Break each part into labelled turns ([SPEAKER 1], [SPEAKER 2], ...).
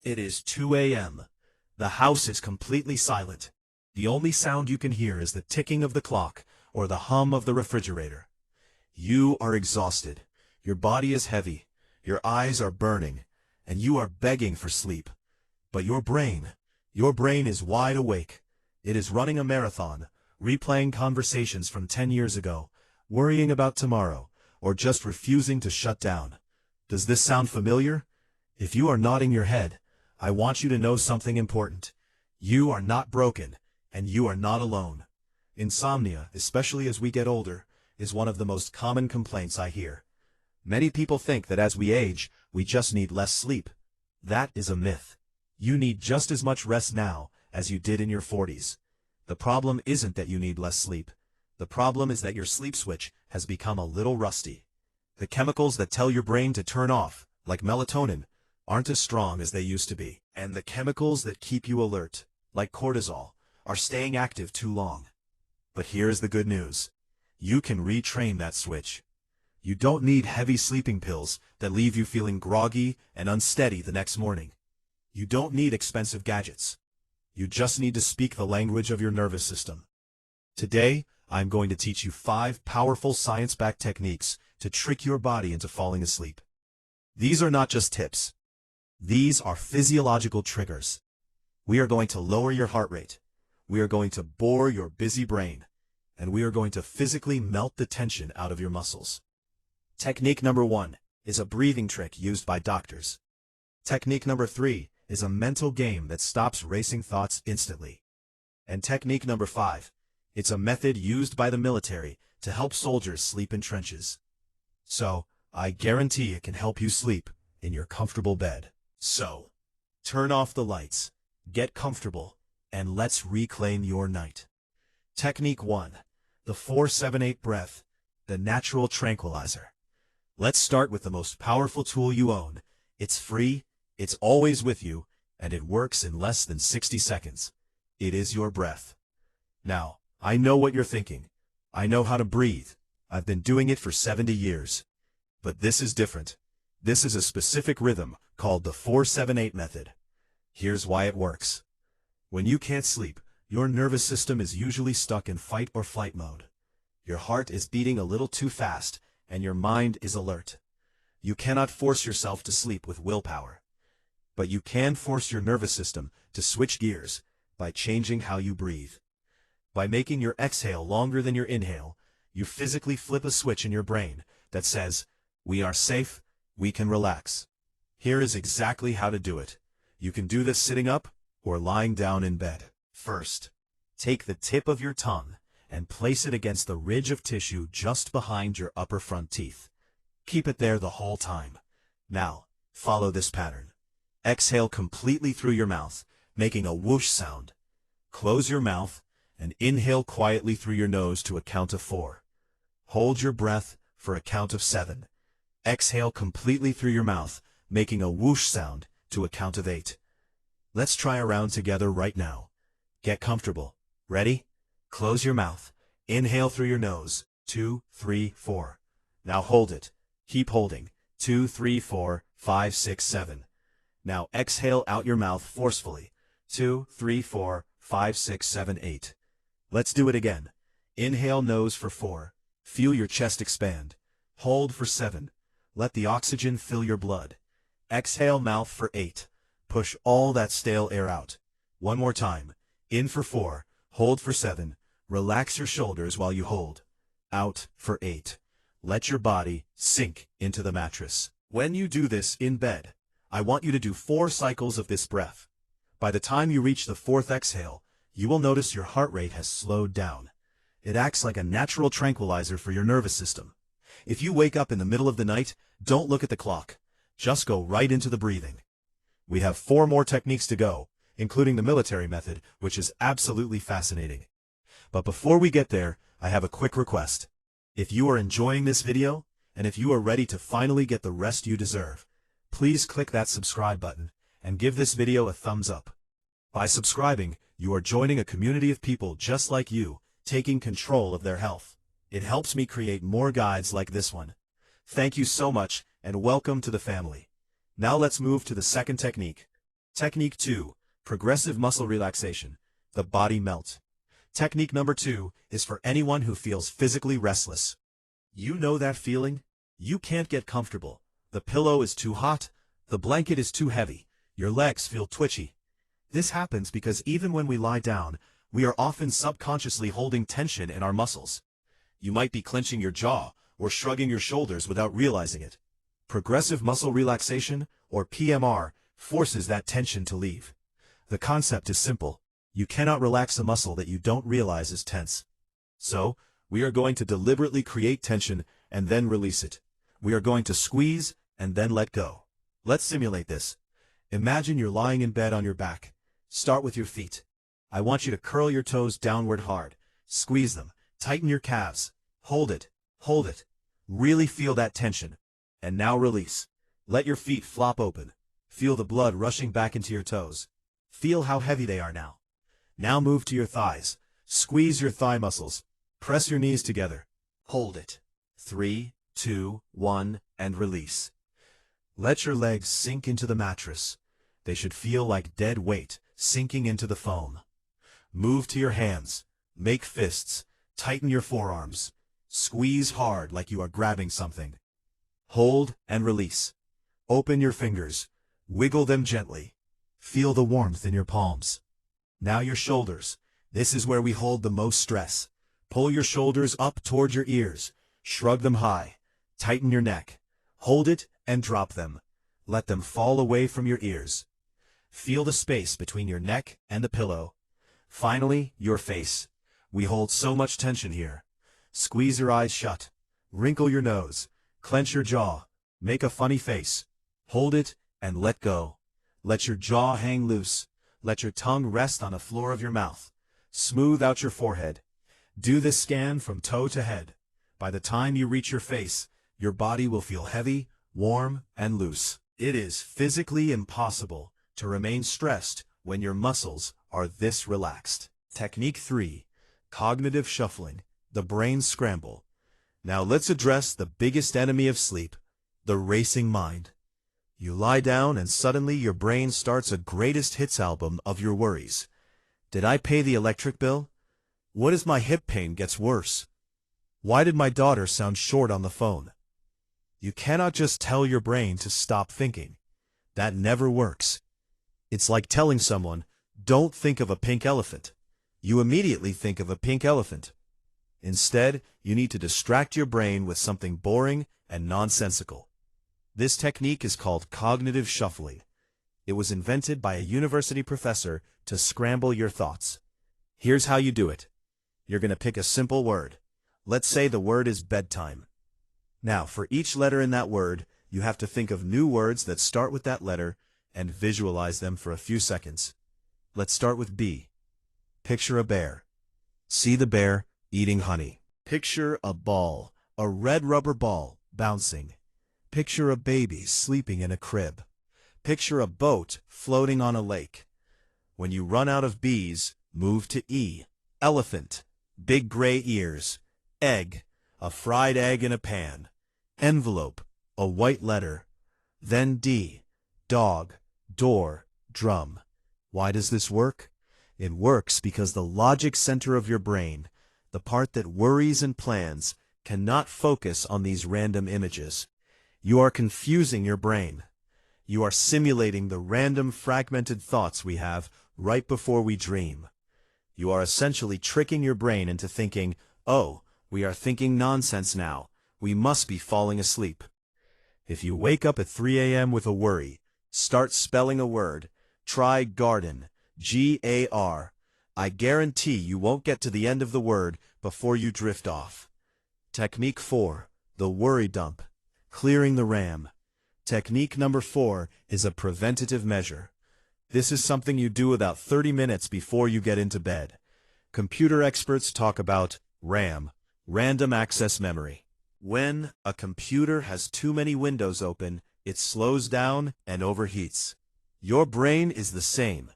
[SPEAKER 1] It is 2 a.m. The house is completely silent. The only sound you can hear is the ticking of the clock or the hum of the refrigerator. You are exhausted. Your body is heavy. Your eyes are burning, and you are begging for sleep. But your brain is wide awake. It is running a marathon, replaying conversations from 10 years ago, worrying about tomorrow, or just refusing to shut down. Does this sound familiar? If you are nodding your head, I want you to know something important. You are not broken, and you are not alone. Insomnia, especially as we get older, is one of the most common complaints I hear. Many people think that as we age, we just need less sleep. That is a myth. You need just as much rest now as you did in your 40s. The problem isn't that you need less sleep. The problem is that your sleep switch has become a little rusty. The chemicals that tell your brain to turn off, like melatonin, aren't as strong as they used to be. And the chemicals that keep you alert, like cortisol, are staying active too long. But here's the good news. You can retrain that switch. You don't need heavy sleeping pills that leave you feeling groggy and unsteady the next morning. You don't need expensive gadgets. You just need to speak the language of your nervous system. Today, I'm going to teach you 5 powerful science-backed techniques to trick your body into falling asleep. These are not just tips. These are physiological triggers. We are going to lower your heart rate. We are going to bore your busy brain. And we are going to physically melt the tension out of your muscles. Technique number 1 is a breathing trick used by doctors. Technique number 3 is a mental game that stops racing thoughts instantly. And technique number 5, it's a method used by the military to help soldiers sleep in trenches. So, I guarantee it can help you sleep in your comfortable bed. So, turn off the lights, get comfortable, and let's reclaim your night. Technique 1, the 4-7-8 breath, the natural tranquilizer. Let's start with the most powerful tool you own. It's free, it's always with you, and it works in less than 60 seconds. It is your breath. Now, I know what you're thinking. I know how to breathe. I've been doing it for 70 years. But this is different. This is a specific rhythm called the 4-7-8 method. Here's why it works. When you can't sleep, your nervous system is usually stuck in fight or flight mode. Your heart is beating a little too fast, and your mind is alert. You cannot force yourself to sleep with willpower. But you can force your nervous system to switch gears by changing how you breathe. By making your exhale longer than your inhale, you physically flip a switch in your brain that says, "We are safe, we can relax." Here is exactly how to do it. You can do this sitting up or lying down in bed. First, take the tip of your tongue and place it against the ridge of tissue just behind your upper front teeth. Keep it there the whole time. Now, follow this pattern. Exhale completely through your mouth, making a whoosh sound. Close your mouth and inhale quietly through your nose to a count of 4. Hold your breath for a count of 7. Exhale completely through your mouth, making a whoosh sound to a count of 8. Let's try a round together right now. Get comfortable. Ready? Close your mouth. Inhale through your nose. 2, 3, 4. Now hold it. Keep holding. 2, 3, 4, 5, 6, 7. Now exhale out your mouth forcefully. 2, 3, 4, 5, 6, 7, 8. Let's do it again. Inhale nose for 4. Feel your chest expand. Hold for 7. Let the oxygen fill your blood. Exhale mouth for 8. Push all that stale air out. One more time. In for 4. Hold for 7. Relax your shoulders while you hold. Out for 8. Let your body sink into the mattress. When you do this in bed, I want you to do 4 cycles of this breath. By the time you reach the 4th exhale, you will notice your heart rate has slowed down. It acts like a natural tranquilizer for your nervous system. If you wake up in the middle of the night, don't look at the clock. Just go right into the breathing. We have 4 more techniques to go, including the military method, which is absolutely fascinating. But before we get there, I have a quick request. If you are enjoying this video, and if you are ready to finally get the rest you deserve, please click that subscribe button, and give this video a thumbs up. By subscribing, you are joining a community of people just like you, taking control of their health. It helps me create more guides like this one. Thank you so much, and welcome to the family. Now let's move to the second technique. Technique 2. Progressive muscle relaxation. The body melt. Technique number 2 is for anyone who feels physically restless. You know that feeling? You can't get comfortable. The pillow is too hot. The blanket is too heavy. Your legs feel twitchy. This happens because even when we lie down, we are often subconsciously holding tension in our muscles. You might be clenching your jaw or shrugging your shoulders without realizing it. Progressive muscle relaxation, or PMR, forces that tension to leave. The concept is simple. You cannot relax a muscle that you don't realize is tense. So, we are going to deliberately create tension and then release it. We are going to squeeze and then let go. Let's simulate this. Imagine you're lying in bed on your back. Start with your feet. I want you to curl your toes downward hard. Squeeze them. Tighten your calves. Hold it. Hold it. Really feel that tension. And now release. Let your feet flop open. Feel the blood rushing back into your toes. Feel how heavy they are now. Now move to your thighs. Squeeze your thigh muscles. Press your knees together. Hold it. 3, 2, 1, and release. Let your legs sink into the mattress. They should feel like dead weight sinking into the foam. Move to your hands. Make fists. Tighten your forearms. Squeeze hard like you are grabbing something. Hold and release. Open your fingers. Wiggle them gently. Feel the warmth in your palms. Now your shoulders. This is where we hold the most stress. Pull your shoulders up toward your ears. Shrug them high. Tighten your neck. Hold it and drop them. Let them fall away from your ears. Feel the space between your neck and the pillow. Finally, your face. We hold so much tension here. Squeeze your eyes shut. Wrinkle your nose. Clench your jaw. Make a funny face. Hold it and let go. Let your jaw hang loose. Let your tongue rest on the floor of your mouth. Smooth out your forehead. Do this scan from toe to head. By the time you reach your face, your body will feel heavy, warm, and loose. It is physically impossible to remain stressed when your muscles are this relaxed. Technique 3. Cognitive shuffling. The brain scramble. Now let's address the biggest enemy of sleep, the racing mind. You lie down and suddenly your brain starts a greatest hits album of your worries. Did I pay the electric bill? What if my hip pain gets worse? Why did my daughter sound short on the phone? You cannot just tell your brain to stop thinking. That never works. It's like telling someone, don't think of a pink elephant. You immediately think of a pink elephant. Instead, you need to distract your brain with something boring and nonsensical. This technique is called cognitive shuffling. It was invented by a university professor to scramble your thoughts. Here's how you do it. You're going to pick a simple word. Let's say the word is bedtime. Now, for each letter in that word, you have to think of new words that start with that letter and visualize them for a few seconds. Let's start with B. Picture a bear. See the bear eating honey. Picture a ball, a red rubber ball, bouncing. Picture a baby sleeping in a crib. Picture a boat floating on a lake. When you run out of B's, move to E. Elephant, big gray ears. Egg, a fried egg in a pan. Envelope, a white letter. Then D. Dog, door, drum. Why does this work? It works because the logic center of your brain, the part that worries and plans, cannot focus on these random images. You are confusing your brain. You are simulating the random fragmented thoughts we have right before we dream. You are essentially tricking your brain into thinking, oh, we are thinking nonsense now. We must be falling asleep. If you wake up at 3 a.m. with a worry, start spelling a word. Try garden, G-A-R. I guarantee you won't get to the end of the word before you drift off. Technique 4. The worry dump. Clearing the RAM. Technique number 4 is a preventative measure. This is something you do about 30 minutes before you get into bed. Computer experts talk about RAM, random access memory. When a computer has too many windows open, it slows down and overheats. Your brain is the same.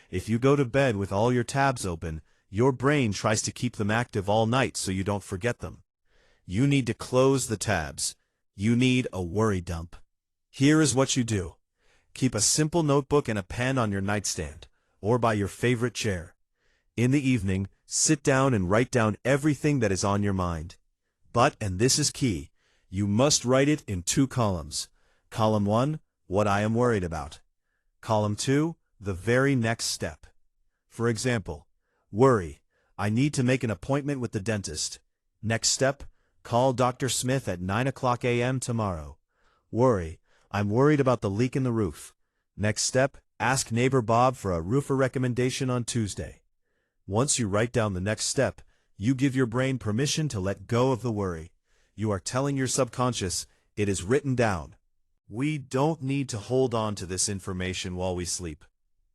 [SPEAKER 1] If you go to bed with all your tabs open, your brain tries to keep them active all night so you don't forget them. You need to close the tabs. You need a worry dump. Here is what you do. Keep a simple notebook and a pen on your nightstand, or by your favorite chair. In the evening, sit down and write down everything that is on your mind. But, and this is key, you must write it in 2 columns. Column 1, what I am worried about. Column 2, the very next step. For example, worry, I need to make an appointment with the dentist. Next step, call Dr. Smith at 9:00 a.m. tomorrow. Worry, I'm worried about the leak in the roof. Next step, ask neighbor Bob for a roofer recommendation on Tuesday. Once you write down the next step, you give your brain permission to let go of the worry. You are telling your subconscious, it is written down. We don't need to hold on to this information while we sleep.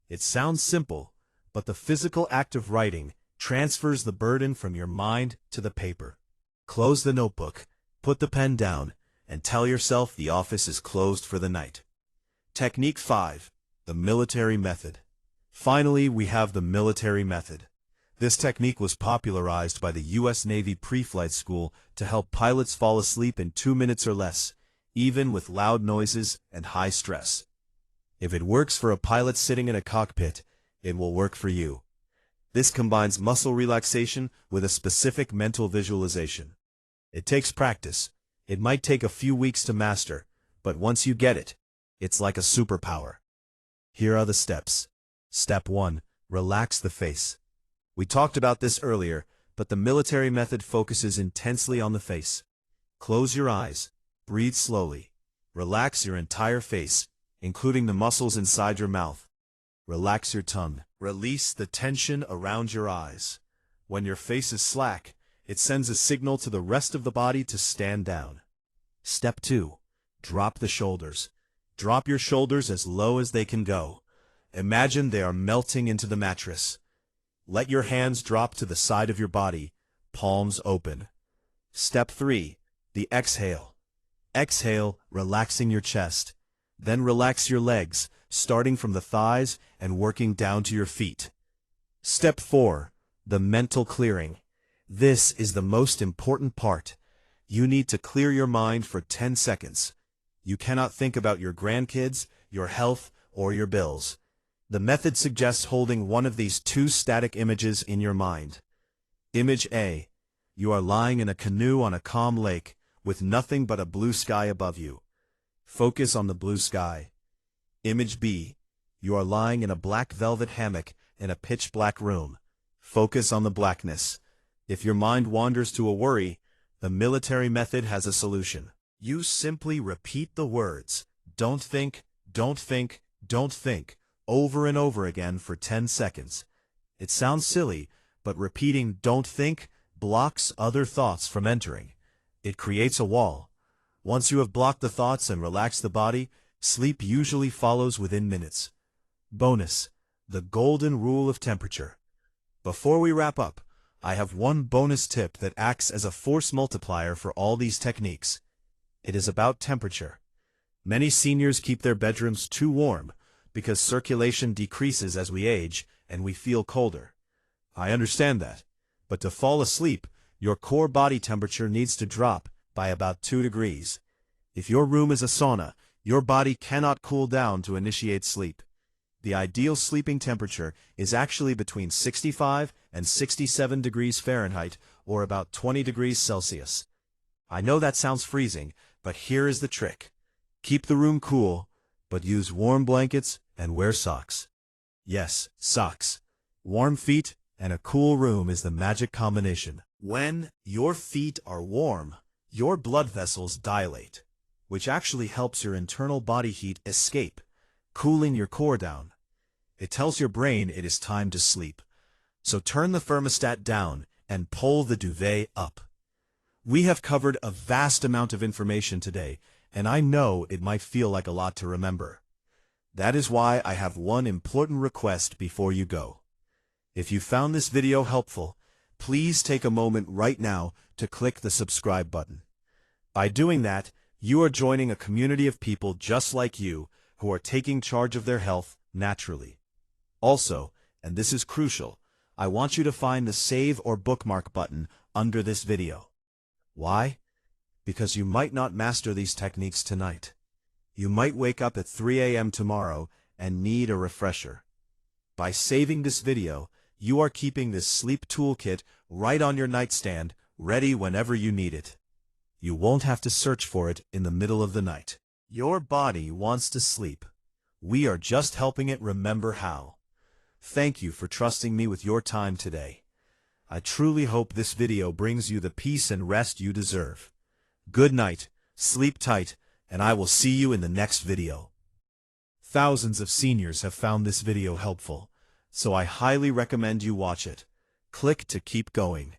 [SPEAKER 1] It sounds simple, but the physical act of writing transfers the burden from your mind to the paper. Close the notebook, put the pen down, and tell yourself the office is closed for the night. Technique 5. The military method. Finally, we have the military method. This technique was popularized by the U.S. Navy pre-flight school to help pilots fall asleep in 2 minutes or less, even with loud noises and high stress. If it works for a pilot sitting in a cockpit, it will work for you. This combines muscle relaxation with a specific mental visualization. It takes practice. It might take a few weeks to master, but once you get it, it's like a superpower. Here are the steps. Step 1. Relax the face. We talked about this earlier, but the military method focuses intensely on the face. Close your eyes. Breathe slowly. Relax your entire face, including the muscles inside your mouth. Relax your tongue. Release the tension around your eyes. When your face is slack, it sends a signal to the rest of the body to stand down. Step 2. Drop the shoulders. Drop your shoulders as low as they can go. Imagine they are melting into the mattress. Let your hands drop to the side of your body, palms open. Step 3. The exhale. Exhale, relaxing your chest. Then relax your legs, starting from the thighs and working down to your feet. Step 4. The mental clearing. This is the most important part. You need to clear your mind for 10 seconds. You cannot think about your grandkids, your health, or your bills. The method suggests holding one of these 2 static images in your mind. Image A. You are lying in a canoe on a calm lake, with nothing but a blue sky above you. Focus on the blue sky. Image B. You are lying in a black velvet hammock in a pitch-black room. Focus on the blackness. If your mind wanders to a worry, the military method has a solution. You simply repeat the words, don't think, don't think, don't think, over and over again for 10 seconds. It sounds silly, but repeating don't think blocks other thoughts from entering. It creates a wall. Once you have blocked the thoughts and relaxed the body, sleep usually follows within minutes. Bonus: the golden rule of temperature. Before we wrap up, I have one bonus tip that acts as a force multiplier for all these techniques. It is about temperature. Many seniors keep their bedrooms too warm because circulation decreases as we age and we feel colder. I understand that, but to fall asleep, your core body temperature needs to drop by about 2 degrees. If your room is a sauna, your body cannot cool down to initiate sleep. The ideal sleeping temperature is actually between 65 and 67 degrees Fahrenheit, or about 20 degrees Celsius. I know that sounds freezing, but here is the trick. Keep the room cool, but use warm blankets and wear socks. Yes, socks. Warm feet and a cool room is the magic combination. When your feet are warm, your blood vessels dilate, which actually helps your internal body heat escape, cooling your core down. It tells your brain it is time to sleep. So turn the thermostat down and pull the duvet up. We have covered a vast amount of information today, and I know it might feel like a lot to remember. That is why I have one important request before you go. If you found this video helpful, please take a moment right now to click the subscribe button. By doing that, you are joining a community of people just like you who are taking charge of their health naturally. Also, and this is crucial, I want you to find the save or bookmark button under this video. Why? Because you might not master these techniques tonight. You might wake up at 3 a.m. tomorrow and need a refresher. By saving this video, you are keeping this sleep toolkit right on your nightstand, ready whenever you need it. You won't have to search for it in the middle of the night. Your body wants to sleep. We are just helping it remember how. Thank you for trusting me with your time today. I truly hope this video brings you the peace and rest you deserve. Good night, sleep tight, and I will see you in the next video. Thousands of seniors have found this video helpful, so I highly recommend you watch it. Click to keep going.